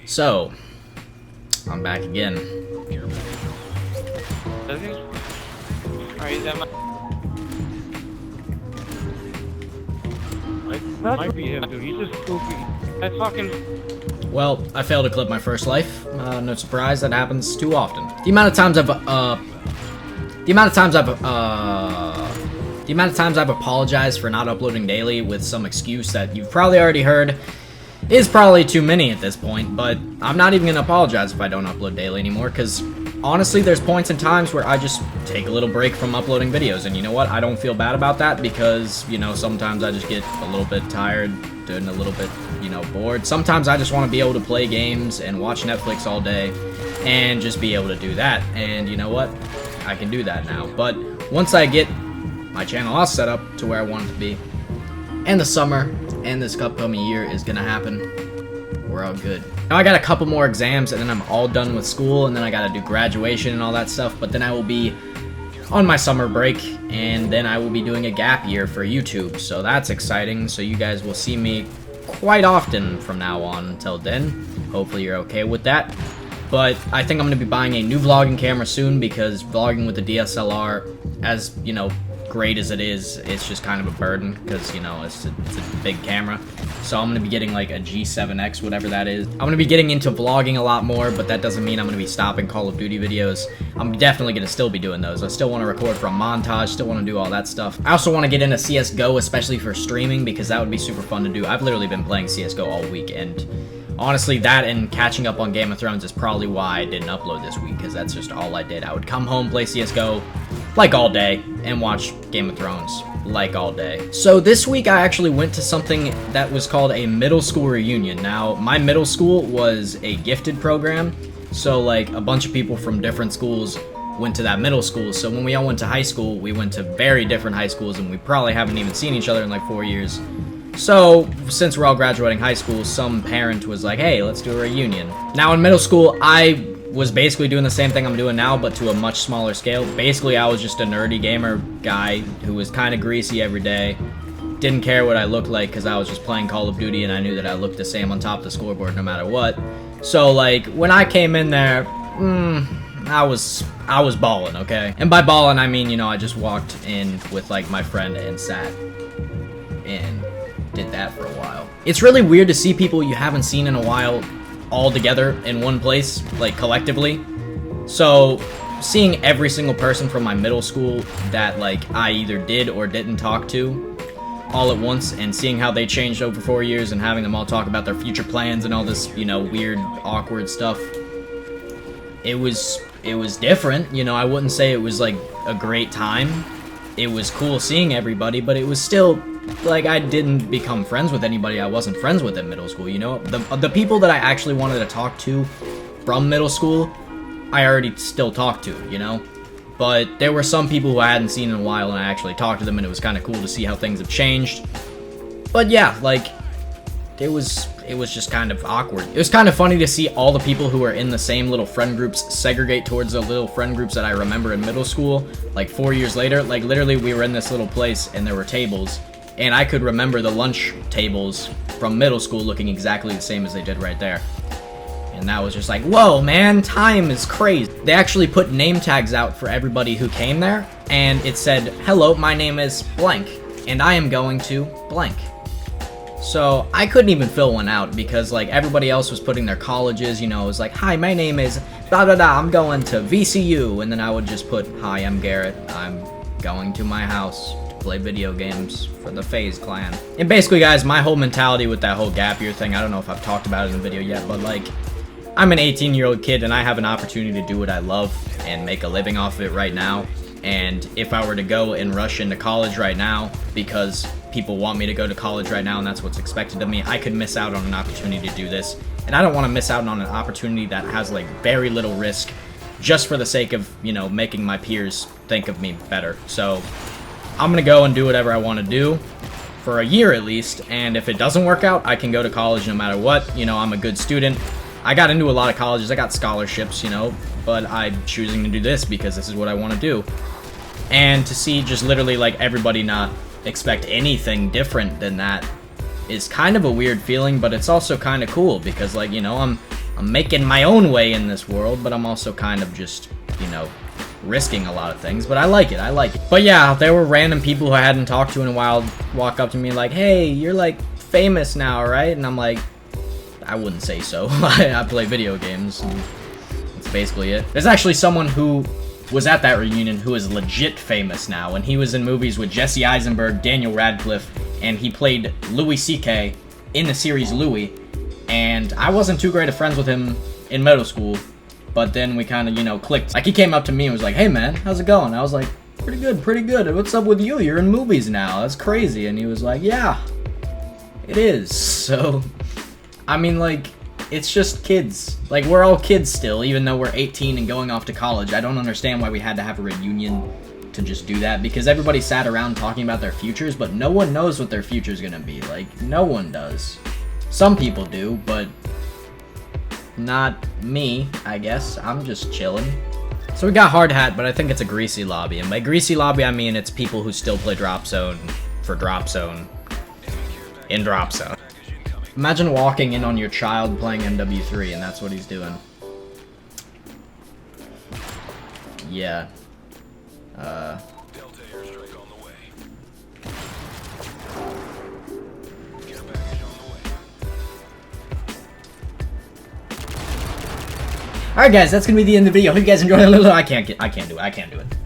So, I'm back again. Does he? Or is that my... That might be him, dude. He's just goofy. That fucking... Well, I failed to clip my first life. No surprise, that happens too often. The amount of times I've apologized for not uploading daily with some excuse that you've probably already heard is probably too many at this point, but I'm not even gonna apologize if I don't upload daily anymore, because honestly, there's points and times where I just take a little break from uploading videos, and you know what? I don't feel bad about that, because, you know, sometimes I just get a little bit tired, doing a little bit, you know, bored. Sometimes I just want to be able to play games and watch Netflix all day, and just be able to do that, and you know what? I can do that now, but once I get my channel all set up to where I want it to be, and the summer and this upcoming year is gonna happen, we're all good. Now I got a couple more exams and then I'm all done with school, and then I gotta do graduation and all that stuff, but then I will be on my summer break, and then I will be doing a gap year for YouTube, so that's exciting. So you guys will see me quite often from now on until then. Hopefully you're okay with that. But I think I'm gonna be buying a new vlogging camera soon, because vlogging with the DSLR, as you know, great as it is, it's just kind of a burden, because you know it's a big camera. So I'm gonna be getting like a G7X, whatever that is. I'm gonna be getting into vlogging a lot more, but that doesn't mean I'm gonna be stopping Call of Duty videos. I'm definitely gonna still be doing those. I still want to record for a montage, still want to do all that stuff. I also want to get into CS:GO, especially for streaming, because that would be super fun to do. I've literally been playing CS:GO all week, and honestly, that and catching up on Game of Thrones is probably why I didn't upload this week, because that's just all I did. I would come home, play CS:GO like all day, and watch Game of Thrones like all day. So this week I actually went to something that was called a middle school reunion. Now, my middle school was a gifted program, so like a bunch of people from different schools went to that middle school. So when we all went to high school, we went to very different high schools, and we probably haven't even seen each other in like 4 years. So, since we're all graduating high school, some parent was like, hey, let's do a reunion. Now, in middle school, I was basically doing the same thing I'm doing now, but to a much smaller scale. Basically, I was just a nerdy gamer guy who was kind of greasy every day. Didn't care what I looked like, because I was just playing Call of Duty, and I knew that I looked the same on top of the scoreboard no matter what. So, like, when I came in there, I was balling, okay? And by balling, I mean, you know, I just walked in with, like, my friend and sat and did that for a while. It's really weird to see people you haven't seen in a while all together in one place, like collectively. So seeing every single person from my middle school that like I either did or didn't talk to all at once, and seeing how they changed over 4 years, and having them all talk about their future plans and all this, you know, weird, awkward stuff. It was different, you know. I wouldn't say it was like a great time. It was cool seeing everybody, but it was still like I didn't become friends with anybody I wasn't friends with in middle school, you know? The people that I actually wanted to talk to from middle school, I already still talked to, you know? But there were some people who I hadn't seen in a while, and I actually talked to them, and it was kind of cool to see how things have changed. But yeah, like, it was just kind of awkward. It was kind of funny to see all the people who were in the same little friend groups segregate towards the little friend groups that I remember in middle school, like 4 years later. Like, literally, we were in this little place, and there were tables, and I could remember the lunch tables from middle school looking exactly the same as they did right there. And that was just like, whoa, man, time is crazy. They actually put name tags out for everybody who came there, and it said, hello, my name is blank, and I am going to blank. So I couldn't even fill one out, because like everybody else was putting their colleges, you know. It was like, hi, my name is blah blah blah, I'm going to VCU, and then I would just put, hi, I'm Garrett, I'm going to my house to play video games for the FaZe clan. And basically, guys, my whole mentality with that whole gap year thing, I don't know if I've talked about it in the video yet, but like, I'm an 18-year-old kid, and I have an opportunity to do what I love and make a living off of it right now. And if I were to go and rush into college right now, because people want me to go to college right now and that's what's expected of me, I could miss out on an opportunity to do this. And I don't want to miss out on an opportunity that has like very little risk, just for the sake of, you know, making my peers think of me better. So I'm gonna go and do whatever I want to do for a year at least, and if it doesn't work out, I can go to college no matter what. You know, I'm a good student. I got into a lot of colleges, I got scholarships, you know, but I'm choosing to do this because this is what I want to do. And to see just literally like everybody not expect anything different than that is kind of a weird feeling, but it's also kind of cool, because like, you know, I'm I'm making my own way in this world, but I'm also kind of just, you know, risking a lot of things. But I like it. I like it. But yeah, there were random people who I hadn't talked to in a while walk up to me like, hey, you're like famous now, right? And I'm like, I wouldn't say so. I play video games. And that's basically it. There's actually someone who was at that reunion who is legit famous now, and he was in movies with Jesse Eisenberg, Daniel Radcliffe, and he played Louis C.K. in the series Louis, and I wasn't too great of friends with him in middle school, but then we kind of, you know, clicked. Like, he came up to me and was like, hey man, how's it going? I was like, pretty good, what's up with you? You're in movies now, that's crazy. And he was like, yeah, it is. So, I mean, like, it's just kids. Like, we're all kids still, even though we're 18 and going off to college. I don't understand why we had to have a reunion to just do that, because everybody sat around talking about their futures, but no one knows what their future's gonna be. Like, no one does. Some people do, but not me, I guess. I'm just chilling. So we got Hard Hat, but I think it's a greasy lobby. And by greasy lobby, I mean it's people who still play Drop Zone for Drop Zone in Drop Zone. Imagine walking in on your child playing MW3, and that's what he's doing. Yeah. Alright guys, that's gonna be the end of the video. Hope you guys enjoyed it. I can't do it.